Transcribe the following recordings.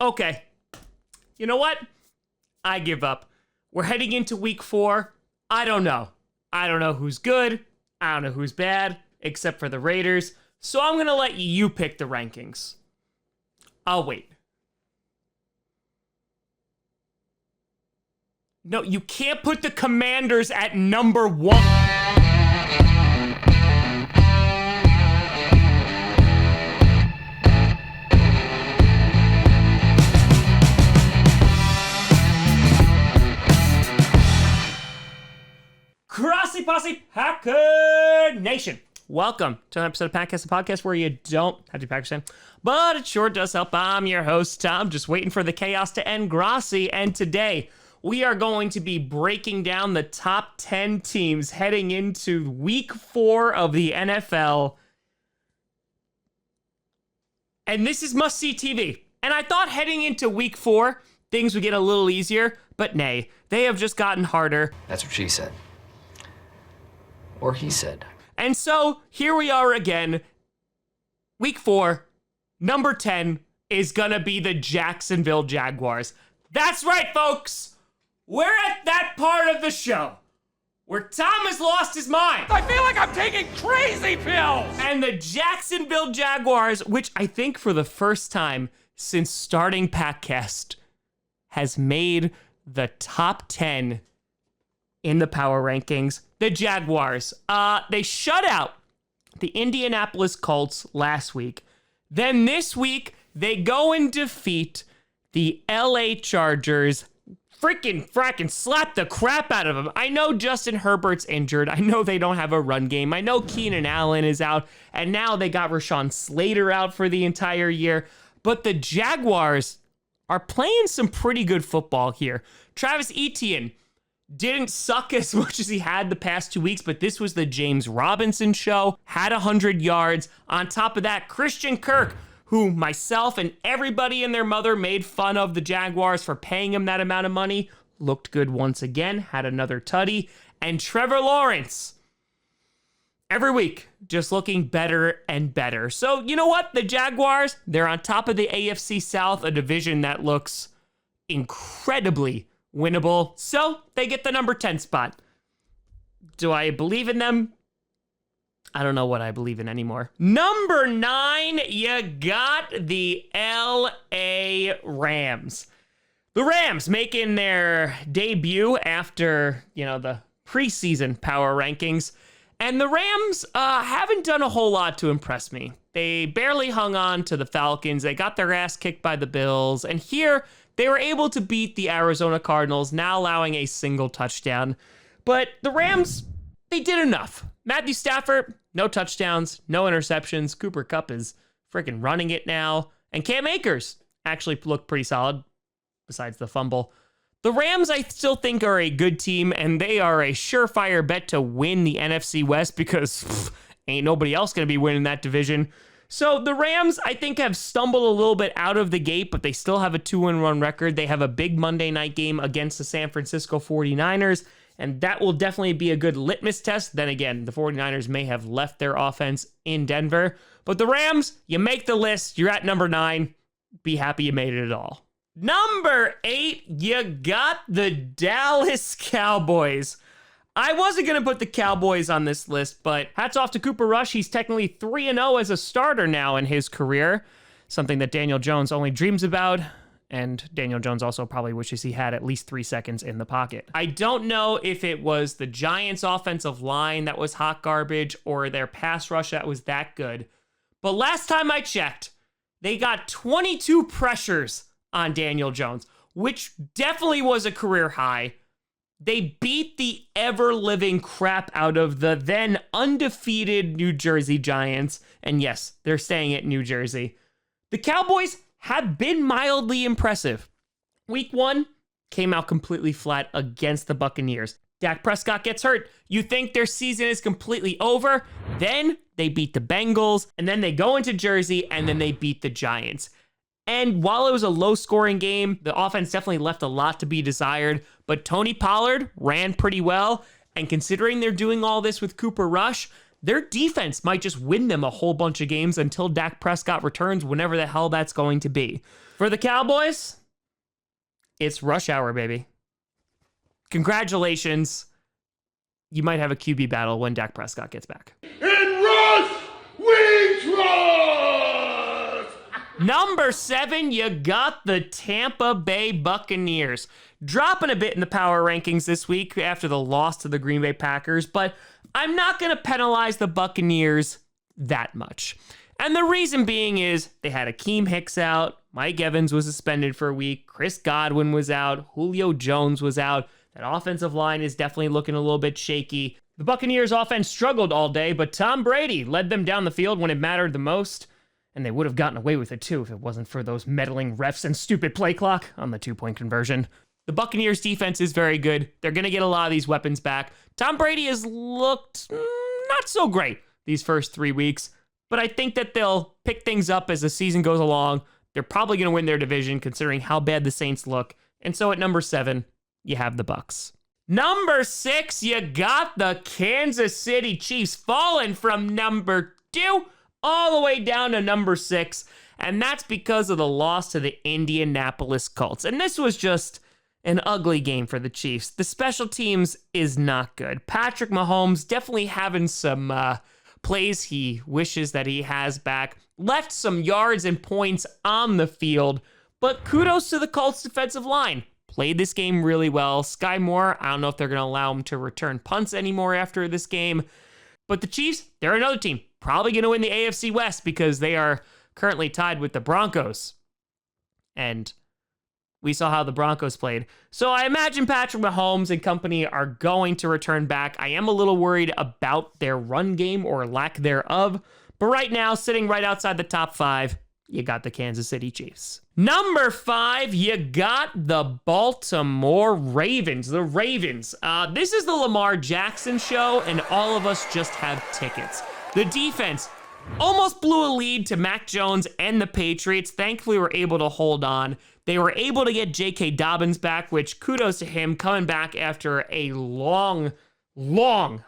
Okay. You know what? I give up. We're heading into week 4. I don't know. I don't know who's good. I don't know who's bad, except for the Raiders. So I'm going to let you pick the rankings. I'll wait. No, you can't put the Commanders at number 1. Grossi Posse Packer Nation. Welcome to an episode of Packcast, a podcast where you don't have to be Packers fan, but it sure does help. I'm your host, Tom, just waiting for the chaos to end. Grossi, and today we are going to be breaking down the top 10 teams heading into week 4 of the NFL. And this is must-see TV. And I thought heading into week 4, things would get a little easier, but nay, they have just gotten harder. That's what she said. Or he said. And so, here we are again. Week 4, number 10 is gonna be the Jacksonville Jaguars. That's right, folks! We're at that part of the show where Tom has lost his mind. I feel like I'm taking crazy pills! And the Jacksonville Jaguars, which I think for the first time since starting Packcast, has made the top 10 in the power rankings. The Jaguars, they shut out the Indianapolis Colts last week. Then this week, they go and defeat the LA Chargers. Frickin' slap the crap out of them. I know Justin Herbert's injured. I know they don't have a run game. I know Keenan Allen is out. And now they got Rashawn Slater out for the entire year. But the Jaguars are playing some pretty good football here. Travis Etienne didn't suck as much as he had the past 2 weeks, but this was the James Robinson show. Had 100 yards. On top of that, Christian Kirk, who myself and everybody and their mother made fun of the Jaguars for paying him that amount of money, looked good once again, had another tutty. And Trevor Lawrence, every week, just looking better and better. So, you know what? The Jaguars, they're on top of the AFC South, a division that looks incredibly winnable. So, they get the number 10 spot. Do I believe in them? I don't know what I believe in anymore. Number 9, you got the LA Rams. The Rams making their debut after, the preseason power rankings. And the Rams haven't done a whole lot to impress me. They barely hung on to the Falcons. They got their ass kicked by the Bills. And here, they were able to beat the Arizona Cardinals, now allowing a single touchdown. But the Rams, they did enough. Matthew Stafford, no touchdowns, no interceptions. Cooper Kupp is freaking running it now. And Cam Akers actually looked pretty solid, besides the fumble. The Rams, I still think, are a good team, and they are a surefire bet to win the NFC West because ain't nobody else going to be winning that division. So the Rams, I think, have stumbled a little bit out of the gate, but they still have a 2-1 record. They have a big Monday night game against the San Francisco 49ers, and that will definitely be a good litmus test. Then again, the 49ers may have left their offense in Denver. But the Rams, you make the list. You're at number 9. Be happy you made it at all. Number 8, you got the Dallas Cowboys. I wasn't going to put the Cowboys on this list, but hats off to Cooper Rush. He's technically 3-0 as a starter now in his career, something that Daniel Jones only dreams about, and Daniel Jones also probably wishes he had at least 3 seconds in the pocket. I don't know if it was the Giants' offensive line that was hot garbage or their pass rush that was that good, but last time I checked, they got 22 pressures on Daniel Jones, which definitely was a career high. They beat the ever-living crap out of the then undefeated New Jersey Giants. And yes, they're staying at New Jersey. The Cowboys have been mildly impressive. Week 1 came out completely flat against the Buccaneers. Dak Prescott gets hurt. You think their season is completely over. Then they beat the Bengals, and then they go into Jersey, and then they beat the Giants. And while it was a low-scoring game, the offense definitely left a lot to be desired. But Tony Pollard ran pretty well. And considering they're doing all this with Cooper Rush, their defense might just win them a whole bunch of games until Dak Prescott returns, whenever the hell that's going to be. For the Cowboys, it's rush hour, baby. Congratulations. You might have a QB battle when Dak Prescott gets back. In Rush, we trust! Number 7, you got the Tampa Bay Buccaneers. Dropping a bit in the power rankings this week after the loss to the Green Bay Packers, but I'm not going to penalize the Buccaneers that much. And the reason being is they had Akeem Hicks out, Mike Evans was suspended for a week, Chris Godwin was out, Julio Jones was out. That offensive line is definitely looking a little bit shaky. The Buccaneers offense struggled all day, but Tom Brady led them down the field when it mattered the most. And they would have gotten away with it too if it wasn't for those meddling refs and stupid play clock on the 2-point conversion. The Buccaneers defense is very good. They're going to get a lot of these weapons back. Tom Brady has looked not so great these first 3 weeks, but I think that they'll pick things up as the season goes along. They're probably going to win their division considering how bad the Saints look. And so at number 7, you have the Bucs. Number 6, you got the Kansas City Chiefs, falling from number 2 all the way down to number 6. And that's because of the loss to the Indianapolis Colts. And this was just an ugly game for the Chiefs. The special teams is not good. Patrick Mahomes definitely having some plays he wishes that he has back. Left some yards and points on the field. But kudos to the Colts defensive line. Played this game really well. Sky Moore, I don't know if they're going to allow him to return punts anymore after this game. But the Chiefs, they're another team. Probably going to win the AFC West because they are currently tied with the Broncos. And we saw how the Broncos played. So I imagine Patrick Mahomes and company are going to return back. I am a little worried about their run game or lack thereof. But right now, sitting right outside the top 5, you got the Kansas City Chiefs. Number 5, you got the Baltimore Ravens. The Ravens. This is the Lamar Jackson show, and all of us just have tickets. The defense almost blew a lead to Mac Jones and the Patriots. Thankfully, were able to hold on. They were able to get J.K. Dobbins back, which kudos to him, coming back after a long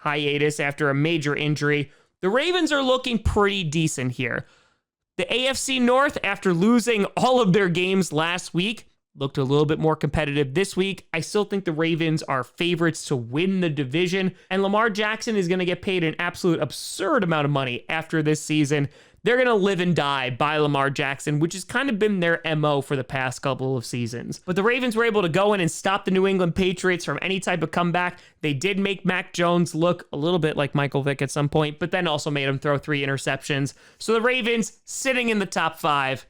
hiatus after a major injury. The Ravens are looking pretty decent here. The AFC North, after losing all of their games last week, looked a little bit more competitive this week. I still think the Ravens are favorites to win the division, and Lamar Jackson is going to get paid an absolute absurd amount of money after this season. They're going to live and die by Lamar Jackson, which has kind of been their MO for the past couple of seasons. But the Ravens were able to go in and stop the New England Patriots from any type of comeback. They did make Mac Jones look a little bit like Michael Vick at some point, but then also made him throw 3 interceptions. So the Ravens sitting in the top 5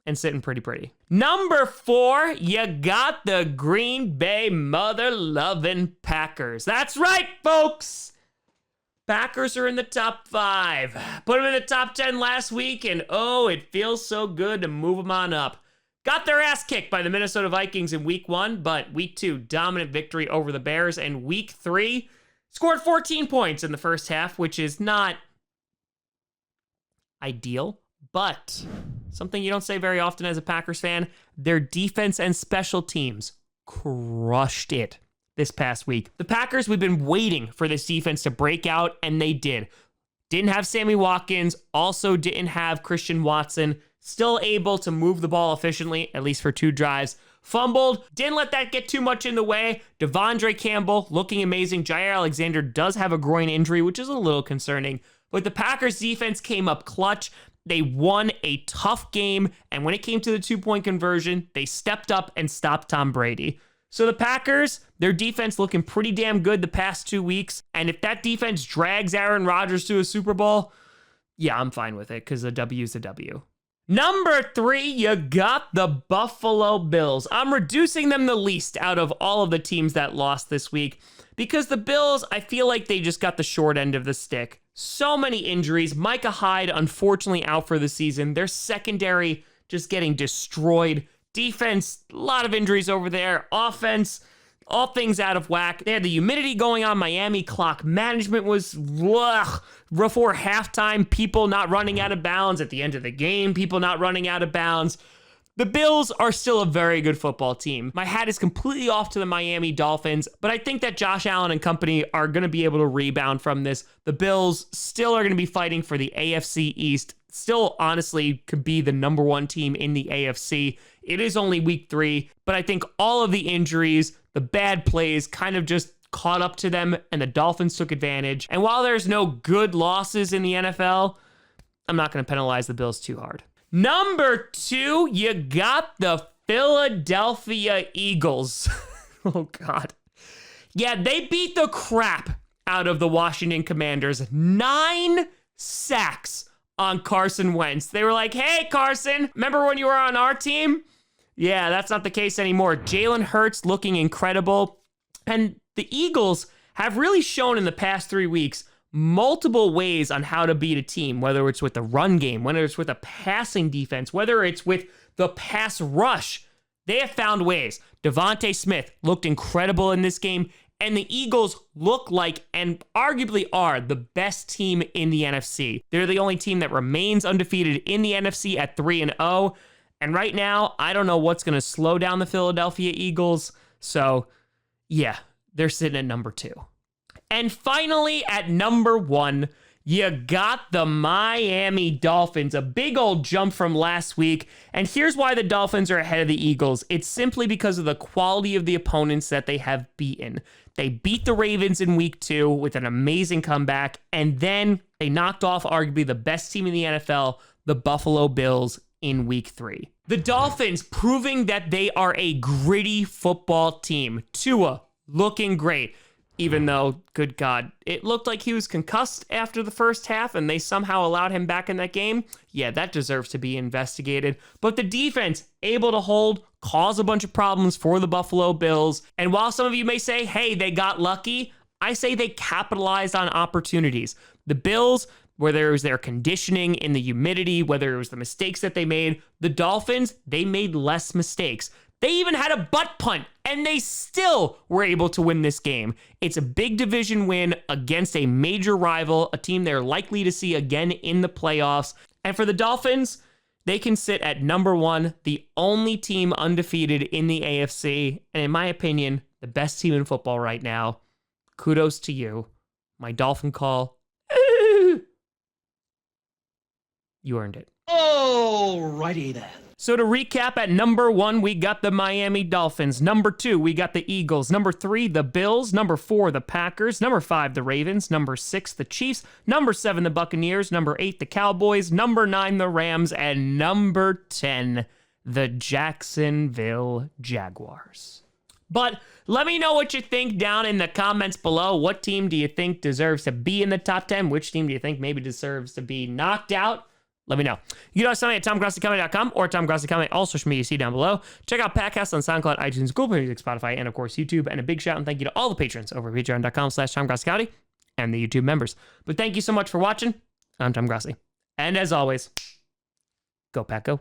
and sitting pretty. Number 4, you got the Green Bay mother-loving Packers. That's right, folks. Packers are in the top 5. Put them in the top 10 last week, and oh, it feels so good to move them on up. Got their ass kicked by the Minnesota Vikings in week 1, but week 2, dominant victory over the Bears, and week 3, scored 14 points in the first half, which is not ideal, but something you don't say very often as a Packers fan. Their defense and special teams crushed it this past week. The Packers, we've been waiting for this defense to break out, and they did. Didn't have Sammy Watkins, also didn't have Christian Watson, still able to move the ball efficiently, at least for 2 drives. Fumbled, didn't let that get too much in the way. Devondre Campbell looking amazing. Jair Alexander does have a groin injury, which is a little concerning, but the Packers defense came up clutch. They won a tough game, and when it came to the 2-point conversion, they stepped up and stopped Tom Brady. So the Packers, their defense looking pretty damn good the past 2 weeks. And if that defense drags Aaron Rodgers to a Super Bowl, yeah, I'm fine with it because a W is a W. Number 3, you got the Buffalo Bills. I'm reducing them the least out of all of the teams that lost this week because the Bills, I feel like they just got the short end of the stick. So many injuries. Micah Hyde, unfortunately, out for the season. Their secondary just getting destroyed. Defense, a lot of injuries over there. Offense, all things out of whack. They had the humidity going on. Miami clock management was before halftime. People not running out of bounds. At the end of the game, people not running out of bounds. The Bills are still a very good football team. My hat is completely off to the Miami Dolphins, but I think that Josh Allen and company are going to be able to rebound from this. The Bills still are going to be fighting for the AFC East. Still, honestly, could be the number one team in the AFC. It is only week 3, but I think all of the injuries, the bad plays kind of just caught up to them, and the Dolphins took advantage. And while there's no good losses in the NFL, I'm not going to penalize the Bills too hard. Number 2, you got the Philadelphia Eagles. Oh, God. Yeah, they beat the crap out of the Washington Commanders. 9 sacks on Carson Wentz. They were like, hey, Carson, remember when you were on our team? Yeah, that's not the case anymore. Jalen Hurts looking incredible. And the Eagles have really shown in the past 3 weeks multiple ways on how to beat a team, whether it's with the run game, whether it's with a passing defense, whether it's with the pass rush. They have found ways. Devontae Smith looked incredible in this game, and the Eagles look like, and arguably are, the best team in the NFC. They're the only team that remains undefeated in the NFC at 3-0. And right now, I don't know what's going to slow down the Philadelphia Eagles. So, yeah, they're sitting at number 2. And finally, at number 1, you got the Miami Dolphins. A big old jump from last week. And here's why the Dolphins are ahead of the Eagles. It's simply because of the quality of the opponents that they have beaten. They beat the Ravens in week 2 with an amazing comeback. And then they knocked off arguably the best team in the NFL, the Buffalo Bills, in week 3. The Dolphins proving that they are a gritty football team. Tua looking great. Even though, good God, it looked like he was concussed after the first half and they somehow allowed him back in that game. Yeah, that deserves to be investigated. But the defense, able to hold, cause a bunch of problems for the Buffalo Bills. And while some of you may say, hey, they got lucky, I say they capitalized on opportunities. The Bills, whether it was their conditioning in the humidity, whether it was the mistakes that they made, the Dolphins, they made less mistakes. They even had a butt punt, and they still were able to win this game. It's a big division win against a major rival, a team they're likely to see again in the playoffs. And for the Dolphins, they can sit at number 1, the only team undefeated in the AFC, and in my opinion, the best team in football right now. Kudos to you. My Dolphin call. You earned it. Alrighty then. So to recap, at number 1, we got the Miami Dolphins. Number 2, we got the Eagles. Number 3, the Bills. Number 4, the Packers. Number 5, the Ravens. Number 6, the Chiefs. Number 7, the Buccaneers. Number 8, the Cowboys. Number 9, the Rams. And number 10, the Jacksonville Jaguars. But let me know what you think down in the comments below. What team do you think deserves to be in the top 10? Which team do you think maybe deserves to be knocked out? Let me know. You can also tell me at TomGrossiComedy.com or TomGrossiComedy, all social media you see down below. Check out podcasts on SoundCloud, iTunes, Google Play Music, Spotify, and of course YouTube. And a big shout and thank you to all the patrons over at patreon.com/TomGrossiComedy and the YouTube members. But thank you so much for watching. I'm Tom Grossi. And as always, go Pack Go.